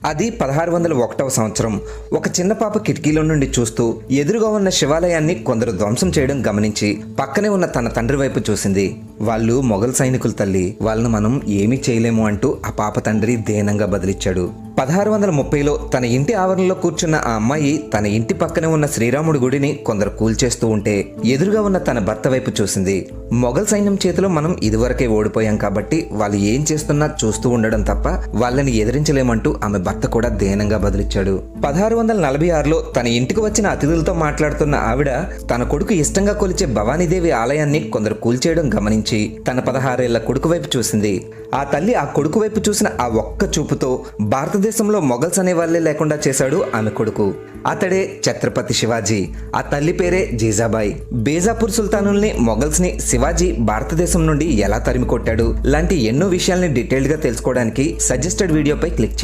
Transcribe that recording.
అది 1601వ సంవత్సరం. ఒక చిన్న పాప కిటికీలో నుండి చూస్తూ ఎదురుగా ఉన్న శివాలయాన్ని కొందరు ధ్వంసం చేయడం గమనించి పక్కనే ఉన్న తన తండ్రి వైపు చూసింది. వాళ్ళు మొఘల్ సైనికులు తల్లి, వాళ్ళను మనం ఏమీ చేయలేము అంటూ ఆ పాప తండ్రి దీనంగా బదిలిచ్చాడు. 1630లో తన ఇంటి ఆవరణలో కూర్చున్న ఆ అమ్మాయి తన ఇంటి పక్కనే ఉన్న శ్రీరాముడి గుడిని కొందరు కూల్చేస్తూ ఉంటే ఎదురుగా ఉన్న తన భర్త వైపు చూసింది. మొఘల్ సైన్యం చేతిలో మనం ఇదివరకే ఓడిపోయాం కాబట్టి వాళ్ళు ఏం చేస్తున్నా చూస్తూ ఉండడం తప్ప వాళ్ళని ఎదిరించలేమంటూ ఆమె భర్త కూడా దీనంగా బదిలిచ్చాడు. 1646లో తన ఇంటికి వచ్చిన అతిథులతో మాట్లాడుతున్న ఆవిడ తన కొడుకు ఇష్టంగా కొలిచే భవానీదేవి ఆలయాన్ని కొందరు కూల్చేయడం గమనించి తన 16 ఏళ్ల కొడుకు వైపు చూసింది. ఆ తల్లి ఆ కొడుకు వైపు చూసిన ఆ ఒక్క చూపుతో భారతదేశంలో మొఘల్స్ అనే వాళ్ళే లేకుండా చేశాడు ఆమె కొడుకు. అతడే ఛత్రపతి శివాజీ. ఆ తల్లి పేరే జీజాబాయి. బేజాపూర్ సుల్తానుల్ని, మొఘల్స్ ని శివాజీ భారతదేశం నుండి ఎలా తరిమి కొట్టాడు లాంటి ఎన్నో విషయాల్ని డీటెయిల్డ్ గా తెలుసుకోవడానికి సజెస్టెడ్ వీడియోపై క్లిక్ చేయండి.